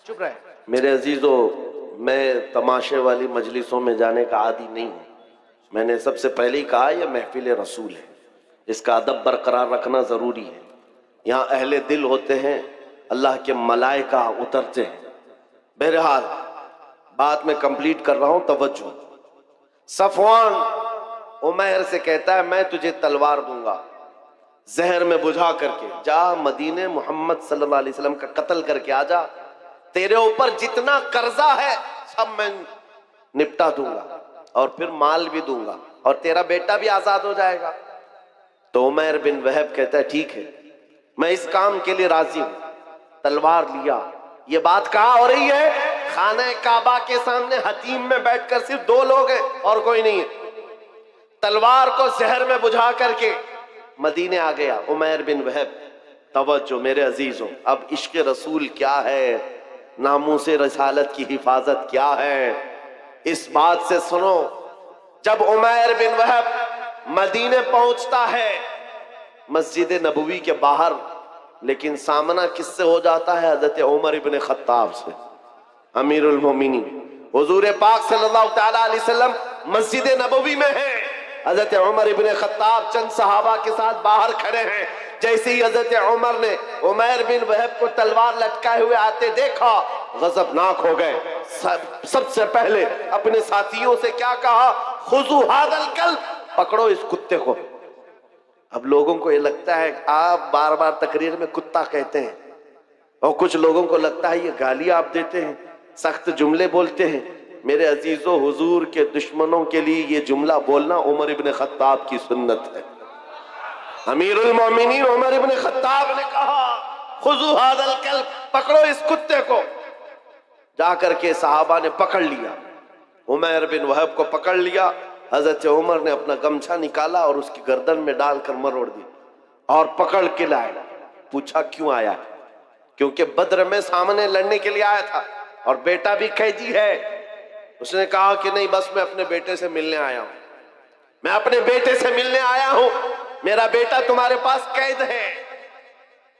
चुप रहे। मेरे अजीजों, मैं तमाशे वाली मजलिसों में जाने का आदी नहीं हूँ। मैंने सबसे पहले ही कहा यह महफिल रसूल है, इसका अदब बरकरार रखना ज़रूरी है। यहाँ अहले दिल होते हैं, अल्लाह के मलाइका उतरते हैं। बहरहाल बात मैं कंप्लीट कर रहा हूँ, तवज्जो। सफवान उमैर से कहता है मैं तुझे तलवार दूंगा, जहर में बुझा करके जा मदीने मोहम्मद सल्लल्लाहु अलैहि वसल्लम का कत्ल करके आ जा, तेरे ऊपर जितना कर्जा है सब मैं निपटा दूंगा और फिर माल भी दूंगा और तेरा बेटा भी आजाद हो जाएगा। तो उमैर बिन वहब कहता है ठीक है, मैं इस काम के लिए राजी हूं। तलवार लिया। ये बात कहाँ हो रही है? खाने काबा के सामने हतीम में बैठकर सिर्फ दो लोग हैं और कोई नहीं है। तलवार को जहर में बुझा करके मदीने आ गया उमैर बिन वहब। तवज्जो मेरे अजीजों, अब इश्क रसूल क्या है, नामूस रसालत की हिफाजत क्या है, इस बात से सुनो। जब उमैर बिन वहब मदीने पहुंचता है मस्जिद नबवी के बाहर, लेकिन सामना किससे हो जाता है? हजरत उमर इब्न खत्ताब से, अमीरुल मोमिनीन। हुजूर पाक सल्लल्लाहु तआला अलैहि वसल्लम मस्जिद नबवी में है, हजरत उमर इब्न खत्ताब चंद सहाबा के साथ बाहर खड़े हैं। जैसे ही हजरत उमर ने उमैर बिन वहब को तलवार लटकाए हुए आते देखा, गजबनाक हो गए। सबसे पहले अपने साथियों से क्या कहा? खुजू हादल कल्ब, पकड़ो इस कुत्ते को। अब लोगों को ये लगता है आप बार बार तकरीर में कुत्ता कहते हैं, और कुछ लोगों को लगता है ये गाली आप देते हैं, सख्त जुमले बोलते हैं। मेरे अजीजों, हुजूर के दुश्मनों के लिए ये जुमला बोलना उमर इब्न खत्ताब की सुन्नत है। अमीरुल मोमिनीन उमर इब्न खत्ताब ने कहा खुजू हादल कल्ब, पकड़ो इस कुत्ते को। जाकर के सहाबा ने पकड़ लिया, उमैर बिन वहब को पकड़ लिया। हजरत उमर ने अपना गमछा निकाला और उसकी गर्दन में डालकर मरोड़ दिया और पकड़ के लाए। पूछा क्यों आया? क्योंकि बद्र में सामने लड़ने के लिए आया था और बेटा भी कैदी है। उसने कहा कि नहीं, बस मैं अपने बेटे से मिलने आया हूं, मैं अपने बेटे से मिलने आया हूं, मेरा बेटा तुम्हारे पास कैद है।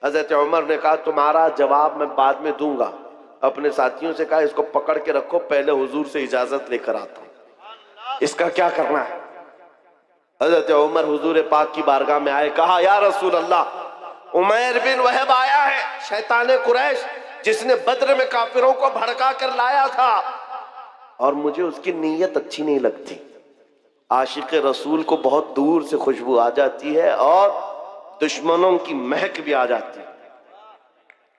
हजरत उमर ने कहा तुम्हारा जवाब मैं बाद में दूंगा। अपने साथियों से कहा इसको पकड़ के रखो, पहले हुजूर से इजाजत लेकर आता हूं, इसका क्या करना है। हजरत उमर हुजूर पाक की बारगाह में आए, कहा या रसूल अल्लाह, उमैर बिन वहब आया है, शैतान कुरैश जिसने बद्र में काफिरों को भड़का कर लाया था, और मुझे उसकी नीयत अच्छी नहीं लगती। आशिक रसूल को बहुत दूर से खुशबू आ जाती है और दुश्मनों की महक भी आ जाती है।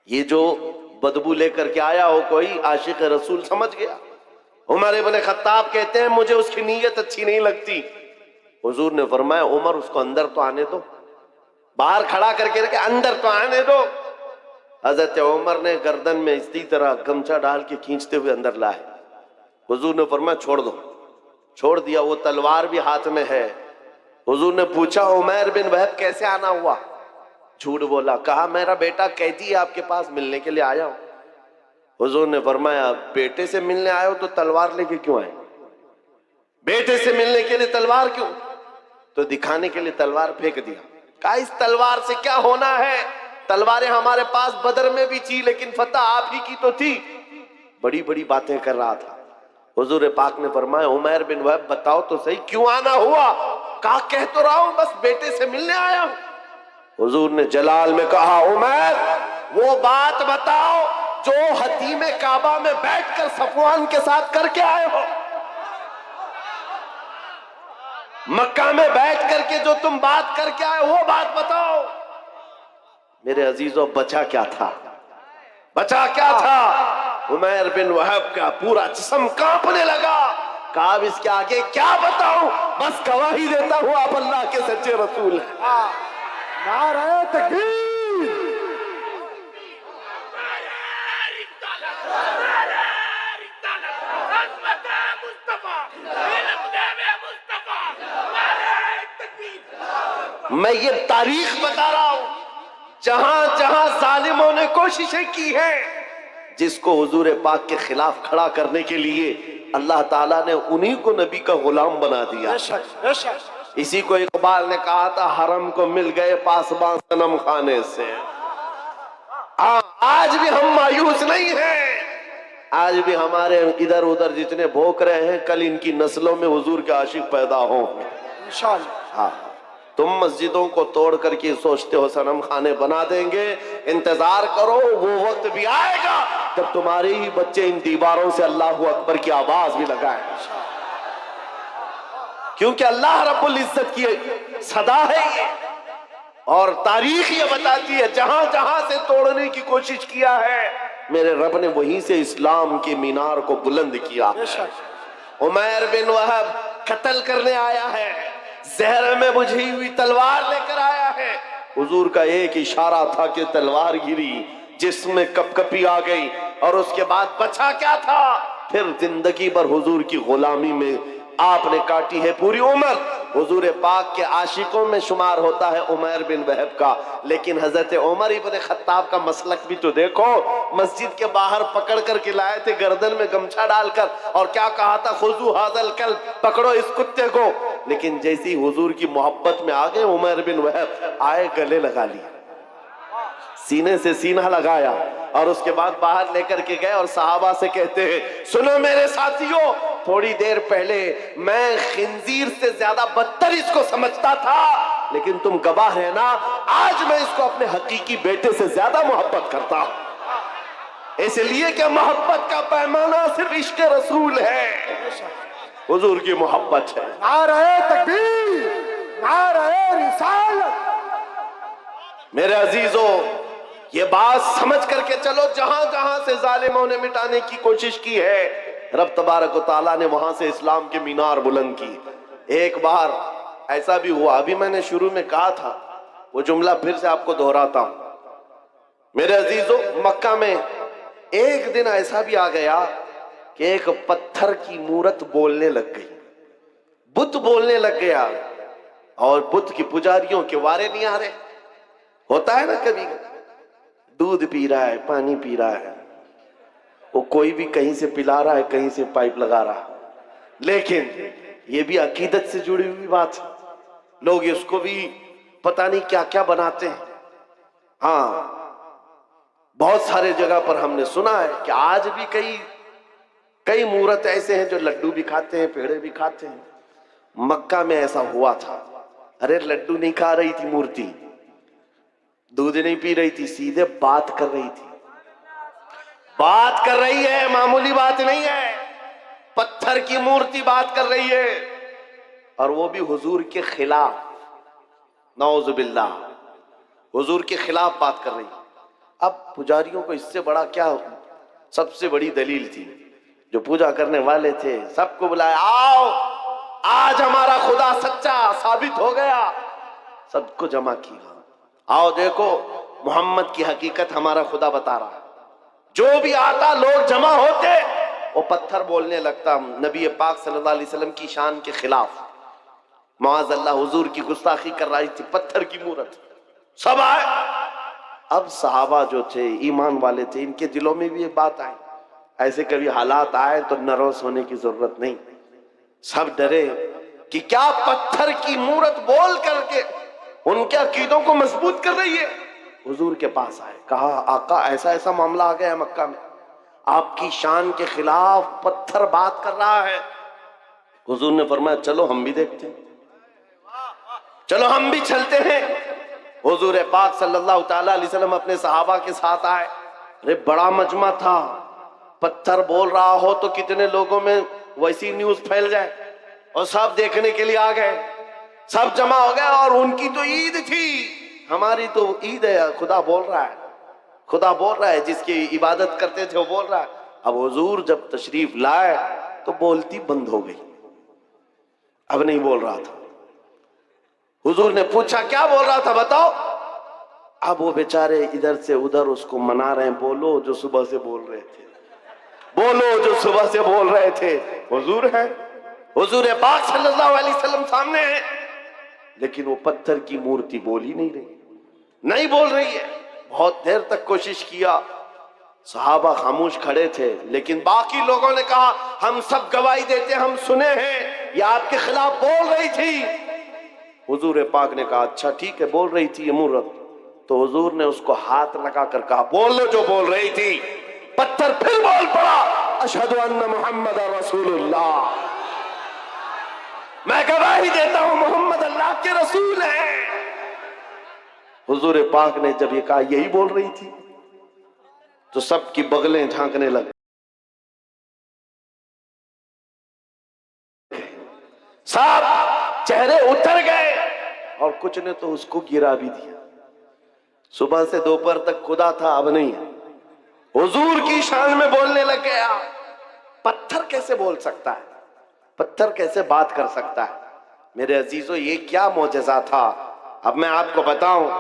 ये जो बदबू लेकर के आया हो कोई, आशिक रसूल समझ गया। उमर इब्न खत्ताब कहते हैं मुझे उसकी नीयत अच्छी नहीं लगती। हुजूर ने फरमाया उमर उसको अंदर तो आने दो, बाहर खड़ा करके रखे, अंदर तो आने दो। हजरत उमर ने गर्दन में इसी तरह गमछा डाल के खींचते हुए अंदर लाए। हुजूर ने फरमाया छोड़ दो। छोड़ दिया, वो तलवार भी हाथ में है। हुजूर ने पूछा उमैर बिन वहब कैसे आना हुआ? झूठ बोला, कहा मेरा बेटा कैदी है, आपके पास मिलने के लिए आया हूं। हुजूर ने फरमाया बेटे से मिलने आए हो तो तलवार लेके क्यों आए? बेटे से मिलने के लिए तलवार क्यों? तो दिखाने के लिए तलवार फेंक दिया। कहा इस तलवार से क्या होना है? तलवारें हमारे पास बदर में भी थी, लेकिन फतह आप ही की तो थी। बड़ी बड़ी बातें कर रहा था। हुजूर पाक ने फरमाया उमैर बिन वहब बताओ तो सही क्यों आना हुआ? कहा कह तो रहा हूं बस बेटे से मिलने आया हूं। हुजूर ने जलाल में कहा उमैर वो बात बताओ जो हतीमे काबा में बैठकर सफवान के साथ करके आए हो। मक्का में बैठ करके जो तुम बात करके आए वो बात बताओ। मेरे अजीजों, बचा क्या था? बचा क्या था? उमैर बिन वहब का पूरा जिस्म कांपने लगा। कहा इसके आगे क्या बताऊं, बस गवाही देता हूं आप अल्लाह के सच्चे रसूल हैं। नारे तकबीर। मैं ये तारीख बता रहा हूं, जहां जहां जालिमों ने कोशिशें की है, जिसको हुजूर पाक के खिलाफ खड़ा करने के लिए अल्लाह ताला ने उन्हीं को नबी का गुलाम बना दिया। इसी को इकबाल ने कहा था हरम को मिल गए पासबान सनम खाने से। आज भी हम मायूस नहीं हैं। आज भी हमारे इधर उधर जितने भोंक रहे हैं, कल इनकी नस्लों में हुजूर के आशिक पैदा हों इंशाअल्लाह। हाँ, तुम मस्जिदों को तोड़ करके सोचते हो सनम खाने बना देंगे, इंतजार करो, वो वक्त भी आएगा जब तुम्हारे ही बच्चे इन दीवारों से अल्लाहू अकबर की आवाज भी लगाएंगे, क्योंकि अल्लाह रब्बुल इज्जत की सदा है ये। और तारीख ये बताती है जहां जहां से तोड़ने की कोशिश किया है, मेरे रब ने वहीं से इस्लाम के मीनार को बुलंद किया है। उमैर बिन वहब कत्ल करने आया है, जहर में बुझी हुई तलवार लेकर आया है। हुजूर का एक इशारा था कि तलवार गिरी, जिसमें कपकपी आ गई, और उसके बाद बचा क्या था? फिर जिंदगी भर हुजूर की गुलामी में आपने काटी है पूरी उम्र। हुजूर पाक के आशिकों में शुमार होता है उमैर बिन वहब का, लेकिन हजरत उमर इब्न खत्ताब का मसलक भी तो देखो। मस्जिद के बाहर पकड़ कर के लाए थे, गर्दन में गमछा डालकर, और क्या कहा था? खुजू हाजल कल्ब, पकड़ो इस कुत्ते को। लेकिन जैसी हुजूर की मोहब्बत में आ गए उमैर बिन वहब, आए गले लगा लिया, सीने से सीना लगाया, और उसके बाद बाहर लेकर के गए और सहाबा से कहते हैं, सुनो मेरे साथियों, थोड़ी देर पहले मैं खिंजीर से ज्यादा बदतर इसको समझता था, लेकिन तुम गवाह है ना, आज मैं इसको अपने हकीकी बेटे से ज्यादा मोहब्बत करता हूं। इसलिए कि मोहब्बत का पैमाना सिर्फ इश्क रसूल है, हुजूर की मोहब्बत है। नारे तकबीर, नारे रिसालत। मेरे अजीजों, ये बात समझ करके चलो, जहां जहां से जालिमों ने मिटाने की कोशिश की है, रब तबारक व तआला ने वहां से इस्लाम के मीनार बुलंद की। एक बार ऐसा भी हुआ, अभी मैंने शुरू में कहा था, वो जुमला फिर से आपको दोहराता हूं। मेरे अजीजों, मक्का में एक दिन ऐसा भी आ गया कि एक पत्थर की मूरत बोलने लग गई, बुत बोलने लग गया, और बुत की पुजारियों के वारे नहीं आ रहे। होता है ना, कभी दूध पी रहा है, पानी पी रहा है, वो कोई भी कहीं से पिला रहा है, कहीं से पाइप लगा रहा है, लेकिन ये भी अकीदत से जुड़ी हुई बात है। लोग इसको भी पता नहीं क्या क्या बनाते हैं। हाँ, बहुत सारे जगह पर हमने सुना है कि आज भी कई मूर्त ऐसे हैं जो लड्डू भी खाते हैं, पेड़े भी खाते हैं। मक्का में ऐसा हुआ था। अरे लड्डू नहीं खा रही थी मूर्ति, दूध नहीं पी रही थी, सीधे बात कर रही थी। बात कर रही है, मामूली बात नहीं है, पत्थर की मूर्ति बात कर रही है, और वो भी हुजूर के खिलाफ। नौजुबिल्लाह, हुजूर के खिलाफ बात कर रही है। अब पुजारियों को इससे बड़ा क्या, सबसे बड़ी दलील थी, जो पूजा करने वाले थे सबको बुलाया, आओ आज हमारा खुदा सच्चा साबित हो गया। सबको जमा किया, आओ देखो मोहम्मद की हकीकत हमारा खुदा बता रहा है। जो भी आता लोग जमा होते, वो पत्थर बोलने लगता नबी पाक सल्लल्लाहु अलैहि वसल्लम की शान के खिलाफ। माअज़ल्लाह हुजूर की गुस्ताखी कर रही थी, पत्थर की मूरत। सब आए। अब सहाबा जो थे, ईमान वाले थे, इनके दिलों में भी ये बात आई। ऐसे कभी हालात आए तो नर्वस होने की जरूरत नहीं। सब डरे कि क्या पत्थर की मूरत बोल करके उनके अकीदों को मजबूत कर रही है। हुजूर के पास आए, कहा आका ऐसा ऐसा मामला आ गया है मक्का में, आपकी शान के खिलाफ पत्थर बात कर रहा है। हुजूर ने फरमाया चलो हम भी देखते हैं, चलो हम भी चलते हैं। हुजूर पाक सल्लल्लाहु ताला अलैहि वसल्लम अपने सहाबा के साथ आए। अरे बड़ा मजमा था, पत्थर बोल रहा हो तो कितने लोगों में वैसी न्यूज फैल जाए, और सब देखने के लिए आ गए, सब जमा हो गए। और उनकी तो ईद थी, हमारी तो ईद है। खुदा बोल रहा है, खुदा बोल रहा है, जिसकी इबादत करते थे वो बोल रहा है। अब हुजूर जब तशरीफ लाए तो बोलती बंद हो गई, अब नहीं बोल रहा था। हुजूर ने पूछा क्या बोल रहा था बताओ। अब वो बेचारे इधर से उधर उसको मना रहे हैं, बोलो जो सुबह से बोल रहे थे, बोलो जो सुबह से बोल रहे थे। हुजूर है, हुजूर पाक सल्लल्लाहु अलैहि वसल्लम सामने है, लेकिन वो पत्थर की मूर्ति बोल ही नहीं रही, नहीं बोल रही है। बहुत देर तक कोशिश किया, सहाबा खामोश खड़े थे, लेकिन बाकी लोगों ने कहा हम सब गवाही देते, हम सुने हैं ये आपके खिलाफ बोल रही थी। हुजूर पाक ने कहा अच्छा ठीक है, बोल रही थी ये मूर्त। तो हुजूर ने उसको हाथ लगाकर कहा बोल लो जो बोल रही थी। पत्थर फिर बोल पड़ा, अशहदु अन्ना मुहम्मद रसूलुल्लाह, मैं गवाही देता हूं मोहम्मद अल्लाह के रसूल हैं। हुजूर पाक ने जब ये कहा यही बोल रही थी तो सबकी बगलें झांकने लगे, सब चेहरे उतर गए और कुछ ने तो उसको गिरा भी दिया। सुबह से दोपहर तक खुदा था, अब नहीं है। हुजूर की शान में बोलने लग गया। पत्थर कैसे बोल सकता है, पत्थर कैसे बात कर सकता है? मेरे अजीजों, ये क्या मौजज़ा था। अब मैं आपको बताऊं,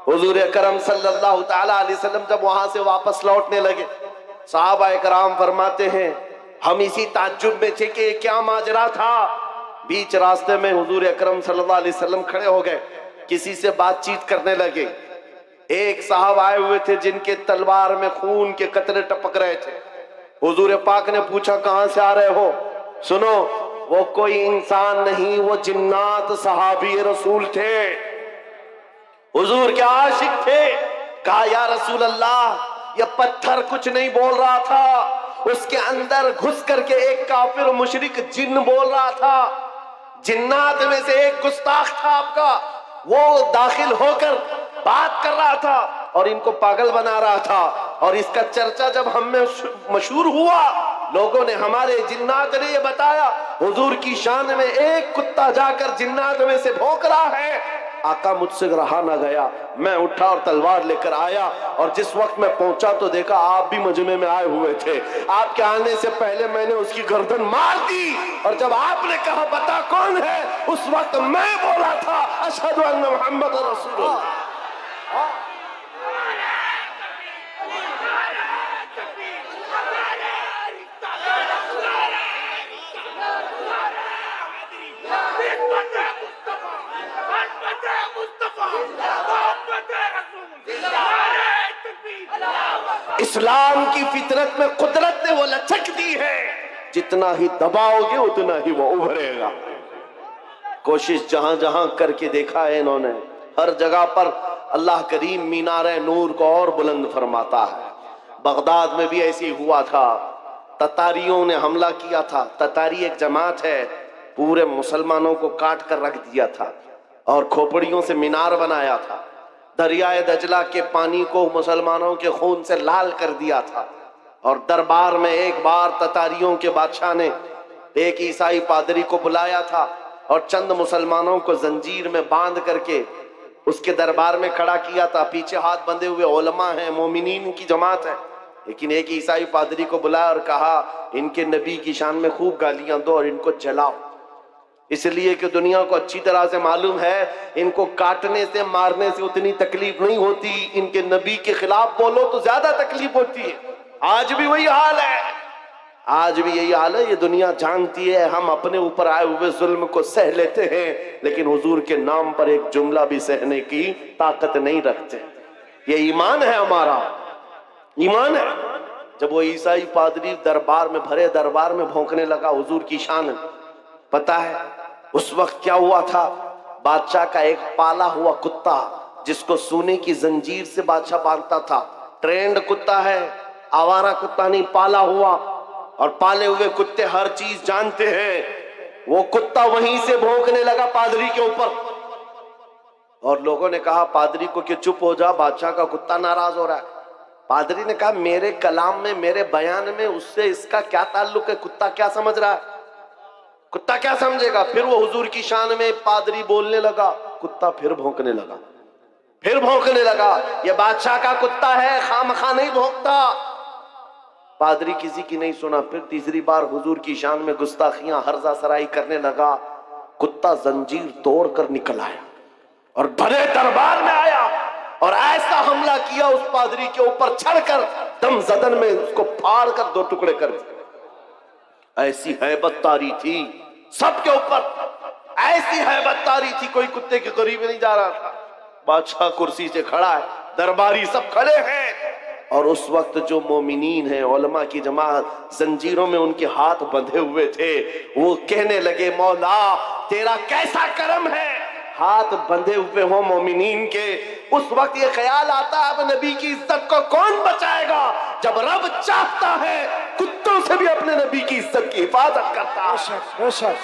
हुजूर अकरम सल्लल्लाहु ताला अलैहि वसल्लम जब वहां से वापस लौटने लगे, सहाबा इकराम फरमाते हैं हम इसी ताज्जुब में थे कि क्या माजरा था। बीच रास्ते में हुजूर अकरम सल्लल्लाहु अलैहि वसल्लम खड़े हो गए, किसी से बातचीत करने लगे। एक साहब आए हुए थे जिनके तलवार में खून के कतरे टपक रहे थे। हुजूर पाक ने पूछा कहां से आ रहे हो? सुनो, वो कोई इंसान नहीं, वो जिन्नात सहाबी रसूल थे, हुजूर के आशिक थे। कहा या रसूल अल्लाह, ये पत्थर कुछ नहीं बोल रहा था, उसके अंदर घुस करके एक काफिर मुशरिक जिन्न बोल रहा था। जिन्नात में से एक गुस्ताख था आपका, वो दाखिल होकर बात कर रहा था और इनको पागल बना रहा था। और इसका चर्चा जब हम में मशहूर हुआ, लोगों ने, हमारे जिन्नात ने ये बताया हुजूर की शान में एक कुत्ता जाकर जिन्नात में से भौंक रहा है। आका मुझसे रहा ना गया, मैं उठा और तलवार लेकर आया और जिस वक्त मैं पहुंचा तो देखा आप भी मजमे में आए हुए थे। आपके आने से पहले मैंने उसकी गर्दन मार दी और जब आपने कहा बता कौन है, उस वक्त मैं बोला था अशहदु अन्ना मुहम्मद रसूलुल्लाह। इस्लाम की फितरत में कुदरत ने वो लचक दी है, जितना ही दबाओगे उतना ही वो उभरेगा। कोशिश जहां जहां करके देखा है इन्होंने, हर जगह पर अल्लाह करीम मीनारे नूर को और बुलंद फरमाता है। बगदाद में भी ऐसे ही हुआ था, ततारियों ने हमला किया था। ततारी एक जमात है, पूरे मुसलमानों को काट कर रख दिया था और खोपड़ियों से मीनार बनाया था। दरियाए दजला के पानी को मुसलमानों के खून से लाल कर दिया था। और दरबार में एक बार ततारियों के बादशाह ने एक ईसाई पादरी को बुलाया था और चंद मुसलमानों को जंजीर में बांध करके उसके दरबार में खड़ा किया था। पीछे हाथ बंधे हुए उलमा हैं, मोमिनीन की जमात है, लेकिन एक ईसाई पादरी को बुलाया और कहा इनके नबी की शान में खूब गालियां दो और इनको जलाओ, इसलिए कि दुनिया को अच्छी तरह से मालूम है इनको काटने से मारने से उतनी तकलीफ नहीं होती, इनके नबी के खिलाफ बोलो तो ज्यादा तकलीफ होती है। आज भी वही हाल है, आज भी यही हाल है। ये दुनिया जानती है हम अपने ऊपर आए हुए जुल्म को सह लेते हैं, लेकिन हुजूर के नाम पर एक जुमला भी सहने की ताकत नहीं रखते। ये ईमान है हमारा, ईमान है। जब वो ईसाई पादरी दरबार में, भरे दरबार में भौंकने लगा हुजूर की शान, पता है उस वक्त क्या हुआ था? बादशाह का एक पाला हुआ कुत्ता, जिसको सोने की जंजीर से बादशाह बांधता था, ट्रेंड कुत्ता है, आवारा कुत्ता नहीं, पाला हुआ। और पाले हुए कुत्ते हर चीज जानते हैं। वो कुत्ता वहीं से भौंकने लगा पादरी के ऊपर और लोगों ने कहा पादरी को कि चुप हो जा, बादशाह का कुत्ता नाराज हो रहा है। पादरी ने कहा मेरे कलाम में, मेरे बयान में उससे इसका क्या ताल्लुक है? कुत्ता क्या समझ रहा है? कुत्ता क्या समझेगा? फिर वो हुजूर की शान में पादरी बोलने लगा, कुत्ता फिर भौंकने लगा, फिर भौंकने लगा। ये बादशाह का कुत्ता है, खामखा नहीं भौंकता। पादरी किसी की नहीं सुना। फिर तीसरी बार हुजूर की शान में गुस्ताखियां, हर्जा सराई करने लगा। कुत्ता जंजीर तोड़कर निकल आया और भरे दरबार में आया और ऐसा हमला किया उस पादरी के ऊपर, चढ़कर दम जदन में उसको फाड़ कर दो टुकड़े कर दिए। ऐसी हैबत तारी थी सबके ऊपर, ऐसी हैबत तारी थी, कोई कुत्ते के करीब नहीं जा रहा था। बादशाह कुर्सी से खड़ा है, दरबारी सब खड़े हैं और उस वक्त जो मोमिनीन है, उलमा की जमात, जंजीरों में उनके हाथ बंधे हुए थे, वो कहने लगे मौला तेरा कैसा करम है, हाथ बंधे हुए हो मोमिनीन के। उस वक्त ये ख्याल आता है अब नबी की इज्जत को कौन बचाएगा? जब रब चाहता है कुत्तों से भी अपने नबी की इज्जत की हिफाजत करता है। बेशक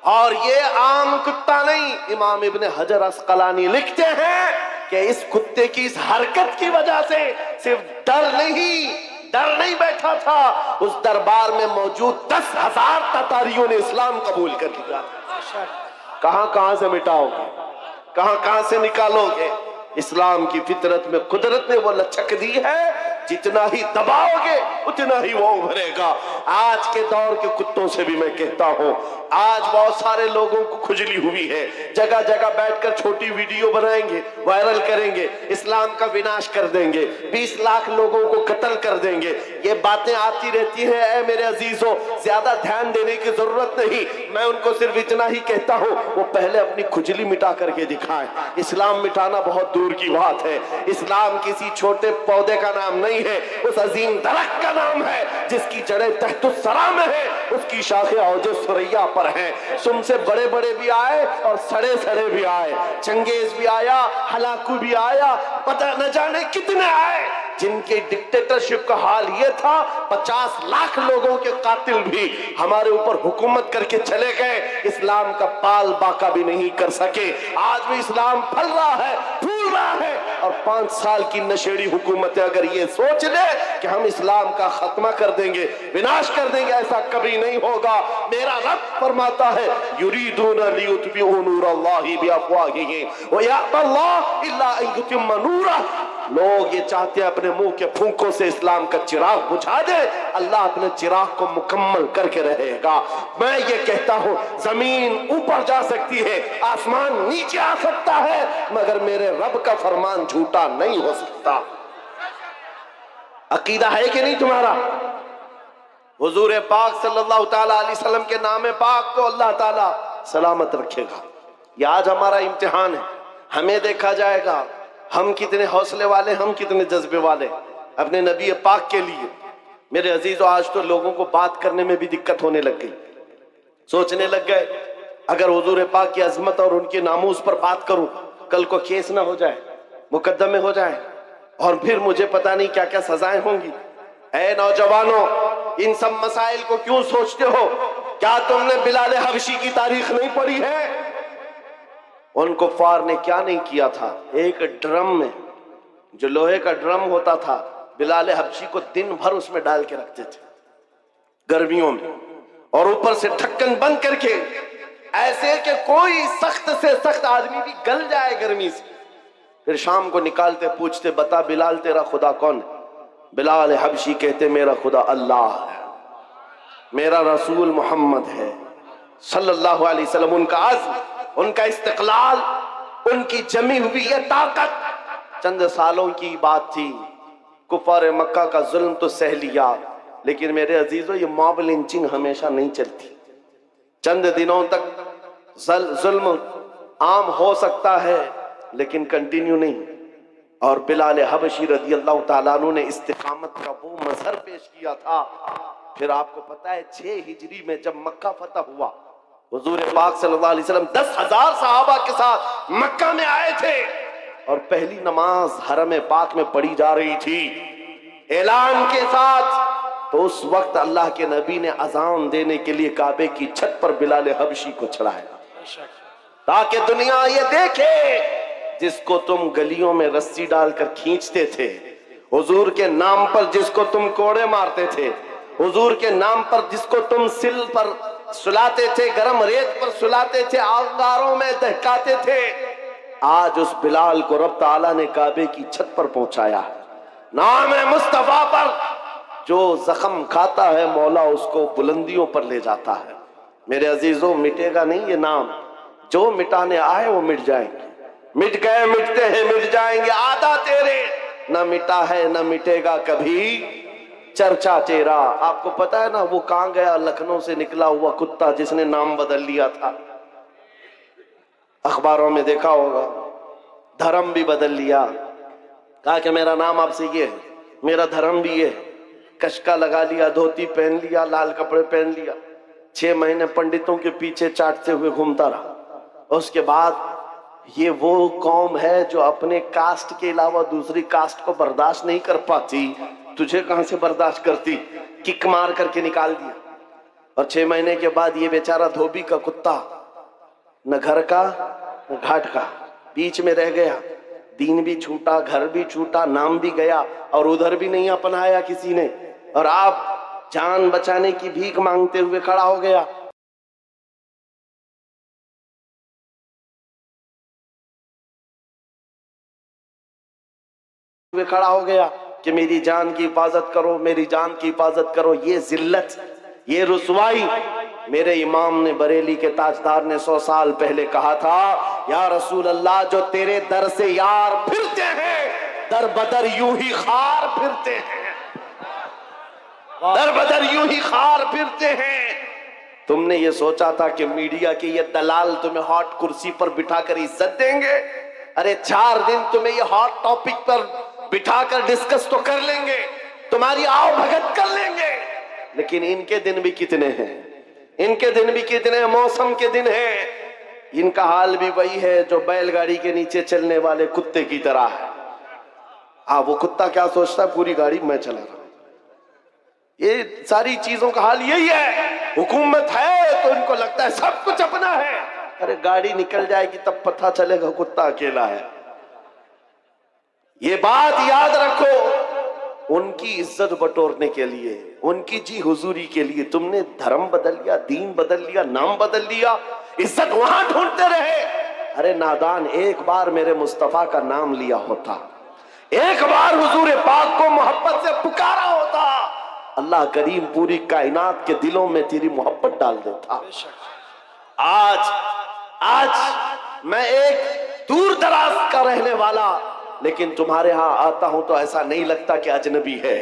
और ये आम कुत्ता नहीं, इमाम इब्ने हजर अस्कलानी लिखते हैं कि इस कुत्ते की इस हरकत की वजह से सिर्फ डर नहीं बैठा था, उस दरबार में मौजूद 10,000 ततारियों ने इस्लाम कबूल कर लिया। कहां से मिटाओगे, कहां से निकालोगे? इस्लाम की फितरत में कुदरत ने वो लचक दी है, जितना ही दबाओगे उतना ही वो उभरेगा। आज के दौर के कुत्तों से भी मैं कहता हूं, आज बहुत सारे लोगों को खुजली हुई है, जगह जगह बैठकर छोटी वीडियो बनाएंगे, वायरल करेंगे, इस्लाम का विनाश कर देंगे, 20 लाख लोगों को कत्ल कर देंगे। ये बातें आती रहती हैं। ऐ मेरे अजीजों, ज्यादा ध्यान देने की जरूरत नहीं, मैं उनको सिर्फ इतना ही कहता हूं, वो पहले अपनी खुजली मिटा करके दिखाएं। इस्लाम मिटाना बहुत दूर की बात है। इस्लाम किसी छोटे पौधे का नाम नहीं है, उस अजीम दरख्त का नाम है जिसकी जड़ें तहतुस सरा में है, उसकी शाखें औजे सुरैया पर हैं। तुमसे बड़े बड़े भी आए और सड़े सड़े भी आए, चंगेज भी आया, हलाकू भी आया, पता न जाने कितने आए, जिनके डिक्टेटरशिप का हाल ये था 50 लाख लोगों के कातिल भी हमारे ऊपर हुकूमत करके चले गए, इस्लाम का पाल बाका भी नहीं कर सके। आज भी इस्लाम फल रहा है, फूल रहा है, और 5 साल की नशेड़ी हुकूमतें अगर ये सोच ले कि हम इस्लाम का खात्मा कर देंगे, विनाश कर देंगे, ऐसा कभी नहीं होगा। मेरा रब फरमाता है, युरीदूना लियुत्बिउ नूरल्लाहि बिअफ़वाहिहिम व यअबल्लाहु इल्ला अन युतिम्मा नूरहु। लोग ये चाहते हैं अपने मुंह के फूंकों से इस्लाम का चिराग बुझा दे, अल्लाह अपने चिराग को मुकम्मल करके रहेगा। मैं ये कहता हूं, जमीन ऊपर जा सकती है, आसमान नीचे आ सकता है, मगर मेरे रब का फरमान झूठा नहीं हो सकता। अकीदा है कि नहीं तुम्हारा? हुजूर पाक सल्लल्लाहु ताला अलैहि वसल्लम के नाम पाक को अल्लाह ताला सलामत रखेगा। ये आज हमारा इम्तिहान है, हमें देखा जाएगा हम कितने हौसले वाले, हम कितने जज्बे वाले अपने नबी पाक के लिए। मेरे अजीजों, आज तो लोगों को बात करने में भी दिक्कत होने लग गई, सोचने लग गए अगर हुजूर पाक की अजमत और उनके नामूस पर बात करूं, कल को केस ना हो जाए, मुकदमे हो जाए, और फिर मुझे पता नहीं क्या क्या सजाएं होंगी। ऐ नौजवानों, इन सब मसाइल को क्यों सोचते हो? क्या तुमने बिलाल हबशी की तारीख नहीं पढ़ी है? उन कुफ्फार ने क्या नहीं किया था। एक ड्रम में, जो लोहे का ड्रम होता था, बिलाल हबशी को दिन भर उसमें डाल के रखते थे गर्मियों में, और ऊपर से ढक्कन बंद करके, ऐसे कि कोई सख्त से सख्त आदमी भी गल जाए गर्मी से। फिर शाम को निकालते, पूछते, बता बिलाल तेरा खुदा कौन है? बिलाल हबशी कहते, मेरा खुदा अल्लाह है, मेरा रसूल मोहम्मद है सल्लल्लाहु अलैहि वसल्लम। उनका अज़्म, उनका इस्तिक़लाल, उनकी जमी हुई ये ताकत चंद सालों की बात थी। कुफार मक्का का जुल्म तो सह लिया, लेकिन मेरे अजीजों, ये मॉब लिंचिंग हमेशा नहीं चलती। चंद दिनों तक जुल्म आम हो सकता है, लेकिन कंटिन्यू नहीं। और बिलाल हबशी रज़ियल्लाहु ताला अन्हु ने इस्तिकामत का वो मजहर पेश किया था। फिर आपको पता है 6 हिजरी में जब मक्का फतह हुआ, हुजूर पाक सल्लल्लाहु अलैहि वसल्लम 10,000 सहाबा के साथ मक्का में आए थे, और पहली नमाज हरम पाक में पढ़ी जा रही थी ऐलान के साथ। तो उस वक्त अल्लाह के नबी ने अजान देने के लिए काबे की छत पर बिलाल हबशी को चढ़ाया, ताकि दुनिया ये देखे, जिसको तुम गलियों में रस्सी डालकर खींचते थे, हुजूर के नाम पर जिसको तुम कोड़े मारते थे, हुजूर के नाम पर जिसको तुम सिल पर सुलाते थे, गरम रेत पर सुलाते थे, अंगारों में दहकाते थे, आज उस बिलाल को रब ताला ने काबे की छत पर पहुंचाया। नाम है मुस्तफा पर जो जख्म खाता है, मौला उसको बुलंदियों पर ले जाता है। मेरे अजीजों, मिटेगा नहीं ये नाम। जो मिटाने आए वो मिट जाएंगे, मिट गए, मिटते हैं, मिट जाएंगे। आधा तेरे, न मिटा है न मिटेगा कभी चर्चा तेरा। आपको पता है ना, वो कहां गया? लखनऊ से निकला हुआ कुत्ता जिसने नाम बदल लिया था, अखबारों में देखा होगा, धर्म भी बदल लिया, कहा कि मेरा नाम आपसे ये है, मेरा धर्म भी ये है, कशका लगा लिया, धोती पहन लिया, लाल कपड़े पहन लिया, 6 महीने पंडितों के पीछे चाटते हुए घूमता रहा। उसके बाद ये वो कौम है जो अपने कास्ट के अलावा दूसरी कास्ट को बर्दाश्त नहीं कर पाती, तुझे कहां से बर्दाश्त करती, किक मार करके निकाल दिया। और 6 महीने के बाद ये बेचारा धोबी का कुत्ता न घर का न घाट का, बीच में रह गया। दीन भी छूटा, घर भी छूटा, नाम भी गया, और उधर भी नहीं अपनाया किसी ने। और आप जान बचाने की भीख मांगते हुए खड़ा हो गया। खड़ा हो गया कि मेरी जान की हिफाजत करो, मेरी जान की हिफाजत करो। ये जिल्लत, ये रुसवाई। मेरे इमाम ने, बरेली के ताजदार ने 100 साल पहले कहा था, या रसूल अल्लाह, जो तेरे दर से यार फिरते हैं, दर बदर यूं ही खार फिरते हैं, दर बदर यूं ही खार फिरते हैं। तुमने ये सोचा था कि मीडिया के ये दलाल तुम्हें हॉट कुर्सी पर बिठाकर इज्जत देंगे? अरे 4 दिन तुम्हें ये हॉट टॉपिक पर बिठाकर डिस्कस तो कर लेंगे, तुम्हारी आओ भगत कर लेंगे, लेकिन इनके दिन भी कितने हैं, इनके दिन भी कितने हैं, मौसम के दिन हैं। इनका हाल भी वही है जो बैलगाड़ी के नीचे चलने वाले कुत्ते की तरह है। हाँ, वो कुत्ता क्या सोचता है, पूरी गाड़ी मैं चला रहा हूं। ये सारी चीजों का हाल यही है। हुकूमत है तो इनको लगता है सब कुछ अपना है। अरे गाड़ी निकल जाएगी तब पता चलेगा कुत्ता अकेला है। ये बात याद रखो, उनकी इज्जत बटोरने के लिए, उनकी जी हुजूरी के लिए तुमने धर्म बदल लिया, दीन बदल लिया, नाम बदल लिया, इज्जत वहां ढूंढते रहे। अरे नादान, एक बार मेरे मुस्तफा का नाम लिया होता, एक बार हुजूर पाक को मोहब्बत से पुकारा होता, अल्लाह करीम पूरी कायनात के दिलों में तेरी मोहब्बत डाल देता। आज मैं एक दूर दराज का रहने वाला, लेकिन तुम्हारे यहां आता हूं तो ऐसा नहीं लगता कि अजनबी है।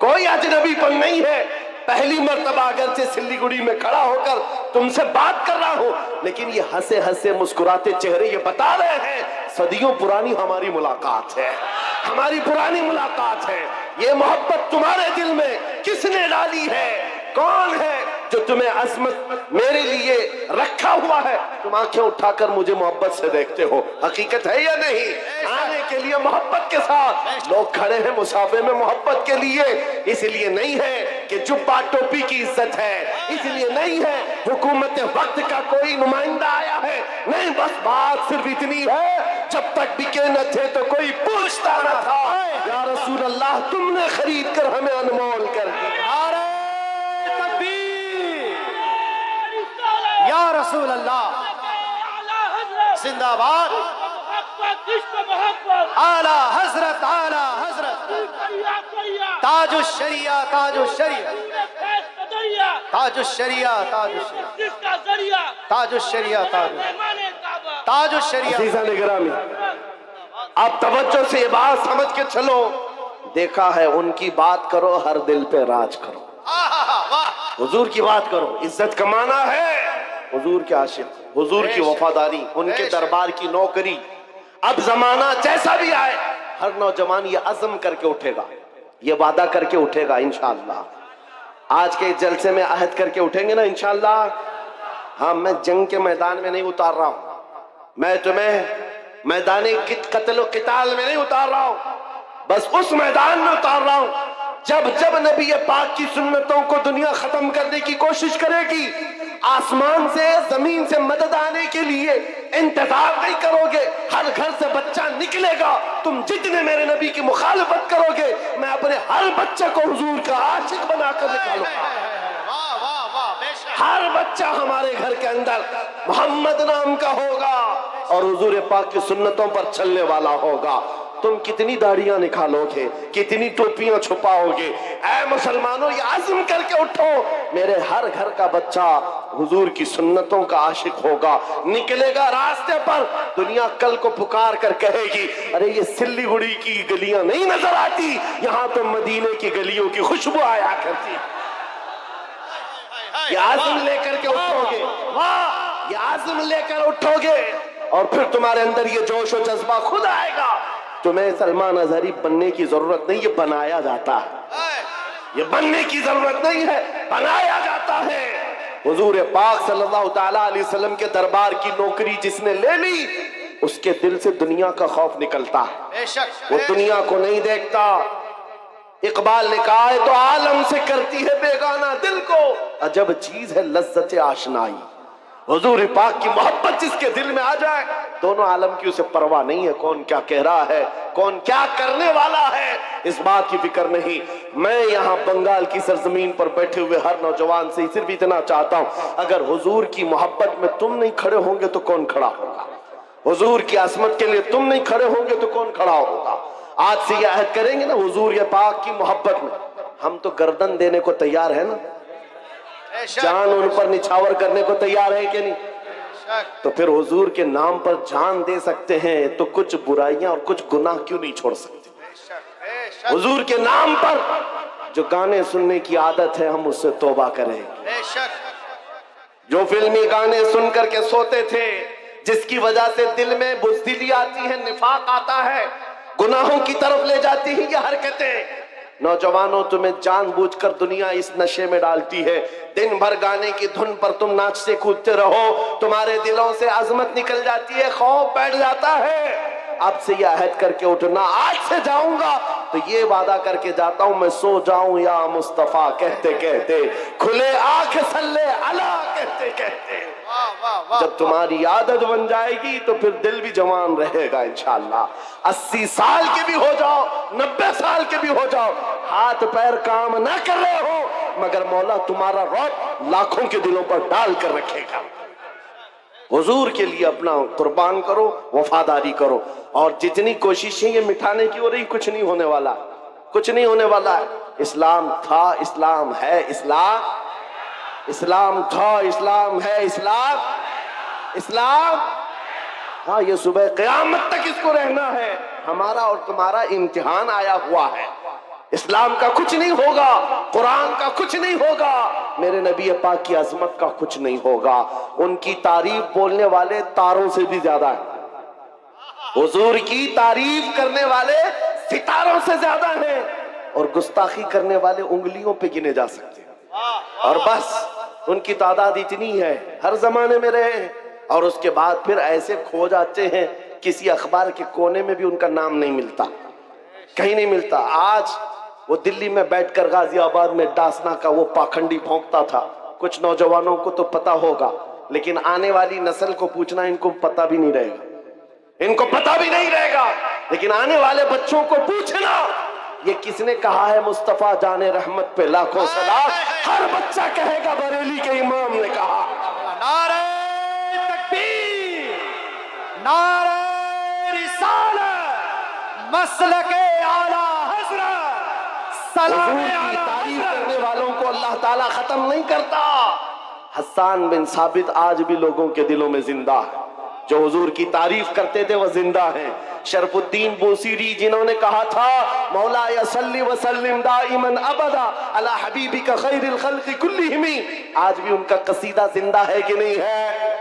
कोई अजनबीपन नहीं है। पहली मर्तबा अगर से सिल्लीगुड़ी में खड़ा होकर तुमसे बात कर रहा हूं, लेकिन ये हंसे हंसे मुस्कुराते चेहरे ये बता रहे हैं सदियों पुरानी हमारी मुलाकात है, हमारी पुरानी मुलाकात है। ये मोहब्बत तुम्हारे दिल में किसने डाली है? कौन है जो तुम्हें अजमत मेरे लिए रखा हुआ है? तुम आंखें उठाकर मुझे मोहब्बत से देखते हो, हकीकत है या नहीं? आने के लिए मोहब्बत के साथ लोग खड़े हैं मुसाफे में मोहब्बत के लिए। इसलिए नहीं है कि जुब्बा टोपी की इज्जत है, इसलिए नहीं है हुकूमत वक्त का कोई नुमाइंदा आया है, नहीं, बस बात सिर्फ इतनी है, जब तक बिके न थे तो कोई पूछता न था। या रसूल अल्लाह, तुमने खरीद कर हमें अनमोल कर दिया। या रसूल अल्लाह, जिंदाबाद। आला हजरत, आला हजरत, ताजुश शरिया, ताजुश शरिया, ताजुश शरिया, ताजुश शरिया, ताजुश शरिया, ताजुश शरिया। अज़ीज़ान गिरामी, आप तवज्जो से ये बात समझ के चलो। देखा है, उनकी बात करो, हर दिल पे राज करो। हुजूर की बात करो, इज्जत कमाना है, हुजूर के आशिक, हुजूर की वफादारी, उनके दरबार की नौकरी। अब जमाना जैसा भी आए, हर नौजवान ये अज़म करके उठेगा, ये वादा करके उठेगा इंशाअल्लाह। आज के जलसे में अहद करके उठेंगे ना इंशाअल्लाह। हाँ, मैं जंग के मैदान में नहीं उतार रहा हूं, मैं तुम्हें मैदानी कत्ल किताल में नहीं उतार रहा हूं, बस उस मैदान में उतार रहा हूं जब जब नबी पाक की सुन्नतों को दुनिया खत्म करने की कोशिश करेगी, आसमान से जमीन से मदद आने के लिए इंतजार नहीं करोगे। हर घर से बच्चा निकलेगा, तुम जितने मेरे नबी की मुखालफत करोगे, मैं अपने हर बच्चे को हुजूर का आशिक बनाकर निकालूंगा। हर बच्चा हमारे घर के अंदर मोहम्मद नाम का होगा और हुजूर पाक की सुन्नतों पर चलने वाला होगा। तुम कितनी दाढ़ियां निकालोगे, कितनी टोपियां छुपाओगे? ऐ मुसलमानों, ये आज़म करके उठो, मेरे हर घर का बच्चा हुजूर की सुन्नतों का आशिक होगा, निकलेगा रास्ते पर। दुनिया कल को पुकार कर कहेगी, अरे ये सिल्लीगुड़ी की गलियां नहीं नजर आती, यहाँ तो मदीने की गलियों की खुशबू आया करती। ये आज़म लेकर के उठोगे, वाह, ये आज़म लेकर उठोगे और फिर तुम्हारे अंदर ये जोश और जज्बा खुद आएगा। तुम्हें सलमान अजहरी बनने की जरूरत नहीं, ये बनाया जाता है। ये बनने की जरूरत नहीं है, बनाया जाता है। हुजूर पाक सल्लल्लाहु तआला अलैहि वसल्लम के दरबार की नौकरी जिसने ले ली, उसके दिल से दुनिया का खौफ निकलता है। वो दुनिया को नहीं देखता, इकबाल ने कहा है तो आलम से करती है बेगाना दिल को, अजब चीज है लज्जत आशनाई। हुजूर पाक की मोहब्बत जिसके दिल में आ जाए, दोनों आलम की उसे परवाह नहीं है कौन क्या कह रहा है, कौन क्या करने वाला है, इस बात की फिक्र नहीं। मैं यहाँ बंगाल की सरजमीन पर बैठे हुए हर नौजवान से सिर्फ इतना चाहता हूँ, अगर हुजूर की मोहब्बत में तुम नहीं खड़े होंगे तो कौन खड़ा होगा? हुजूर की अजमत के लिए तुम नहीं खड़े होंगे तो कौन खड़ा होगा? आज से ये अहद करेंगे ना, हुजूर ये पाक की मोहब्बत में हम तो गर्दन देने को तैयार है ना, जान उन पर निछावर करने को तैयार है कि नहीं? तो फिर हुजूर के नाम पर जान दे सकते हैं तो कुछ बुराइयां और कुछ गुनाह क्यों नहीं छोड़ सकते? हुजूर के नाम पर जो गाने सुनने की आदत है हम उससे तौबा करेंगे। जो फिल्मी गाने सुन करके सोते थे, जिसकी वजह से दिल में बुज़दिली आती है, निफाक आता है, गुनाहों की तरफ ले जाती है ये हरकतें। नौजवानों, तुम्हें जानबूझकर दुनिया इस नशे में डालती है। दिन भर गाने की धुन पर तुम नाचते कूदते रहो, तुम्हारे दिलों से अजमत निकल जाती है, खौफ बैठ जाता है। अब से यह अहद करके उठना, आज से जाऊंगा तो ये वादा करके जाता हूं, मैं सो जाऊं या मुस्तफा कहते कहते, खुले आंख सल्ले अला कहते कहते। जब तुम्हारी आदत बन जाएगी तो फिर दिल भी जवान रहेगा इंशाअल्लाह। 80 साल के भी हो जाओ, 90 साल के भी हो जाओ, हाथ पैर काम ना कर रहे हो, मगर मौला तुम्हारा रौब लाखों के दिलों पर डाल कर रखेगा। हुजूर के लिए अपना कुर्बान करो, वफादारी करो, और जितनी कोशिशें ये मिटाने की हो रही, कुछ नहीं होने वाला, कुछ नहीं होने वाला है। इस्लाम था, इस्लाम है, इस्लाम था, इस्लाम है, इस्लाम। हाँ, ये सुबह क़यामत तक इसको रहना है। हमारा और तुम्हारा इम्तिहान आया हुआ है। इस्लाम का कुछ नहीं होगा, कुरान का कुछ नहीं होगा, मेरे नबी पाक की अजमत का कुछ नहीं होगा। उनकी तारीफ बोलने वाले तारों से भी ज्यादा है, हुजूर की तारीफ करने वाले सितारों से ज्यादा हैं, और गुस्ताखी करने वाले उंगलियों पे गिने जा सकते हैं। और बस उनकी तादाद इतनी है, हर जमाने में रहे हैं, और उसके बाद फिर ऐसे खो जाते हैं, किसी अखबार के कोने में भी उनका नाम नहीं मिलता, कहीं नहीं मिलता। आज वो दिल्ली में बैठकर गाजियाबाद में डासना का वो पाखंडी भौंकता था। कुछ नौजवानों को तो पता होगा, लेकिन आने वाली नस्ल को पूछना इनको पता भी नहीं रहेगा, इनको पता भी नहीं रहेगा। लेकिन आने वाले बच्चों को पूछना ये किसने कहा है, मुस्तफा जाने रहमत पे लाखों सलाम, हर बच्चा कहेगा बरेली के इमाम ने कहा। नारे तकबीर, नारे रिसालत, मसलके आला हज़रत, सलामे आला तारीफ करने वालों को अल्लाह ताला खत्म नहीं करता। हस्सान बिन साबित आज भी लोगों के दिलों में जिंदा है, जो हुजूर की तारीफ करते थे वह जिंदा हैं। शरफुद्दीन बूसीरी जिन्होंने कहा था, मौला या सल्ली व सल्लिम दाइमन अबदा अला हबीबिका खैरिल खल्क़ि कुल्लिहिम, आज भी उनका कसीदा जिंदा है कि नहीं है?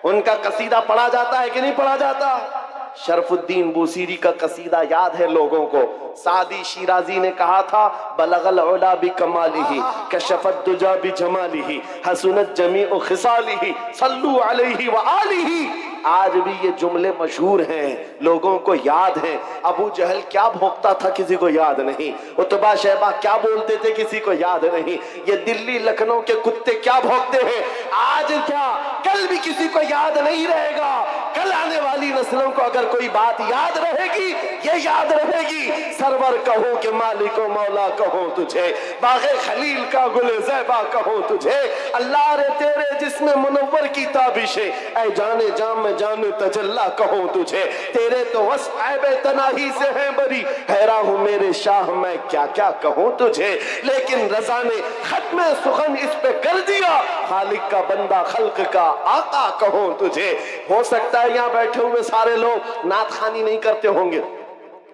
उनका कसीदा पढ़ा जाता है कि नहीं पढ़ा जाता? शरफुद्दीन बूसीरी का कसीदा याद है लोगों को। सादी शिराजी ने कहा था, बलगल उला बि कमालिही कशफत दुजा बि जमालिही हसनत जमीउ खिसालिही सल्लू अलैहि व आलिही। आज भी ये जुमले मशहूर हैं, लोगों को याद हैं। अबू जहल क्या भोंकता था किसी को याद नहीं, उतबा शैबा क्या बोलते थे किसी को याद नहीं, ये दिल्ली लखनऊ के कुत्ते क्या भौंकते हैं आज क्या कल भी किसी को याद नहीं रहेगा। कल आने वाली नस्लों को अगर कोई बात याद रहेगी, ये याद रहेगी, सरवर कहो कि मालिको मौला कहो तुझे, बागे खलील का गुले ज़ैबा कहो तुझे, अल्लाह रे तेरे जिस्म मुनव्वर की ताबिशे, ऐ जाने जाम जाने तजल्ला कहो तुझे, तेरे तो वस्फ़ ऐबे तनाही से है बरी, हैरान हूँ मेरे शाह मैं क्या क्या कहूँ तुझे। लेकिन रज़ा ने खत्म सुखन इस पे कर दिया, खालिक का बंदा खल्क का आका कहो तुझे। हो सकता है यहाँ बैठे हुए सारे लोग नात खानी नहीं करते होंगे,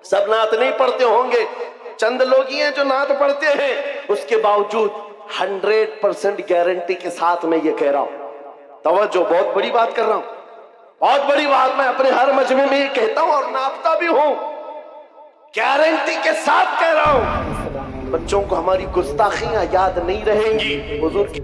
सब नात नहीं पढ़ते होंगे, चंद लोग ही हैं जो नात पढ़ते हैं। उसके बावजूद 100% गारंटी के साथ मैं ये कह रहा हूं, तवज्जो, बहुत बड़ी बात कर रहा हूं, बहुत बड़ी बात मैं अपने हर मजमे में ये कहता हूं और नापता भी हूं, गारंटी के साथ कह रहा हूं। बच्चों को हमारी गुस्ताखियां याद नहीं रहेंगी, हुजूर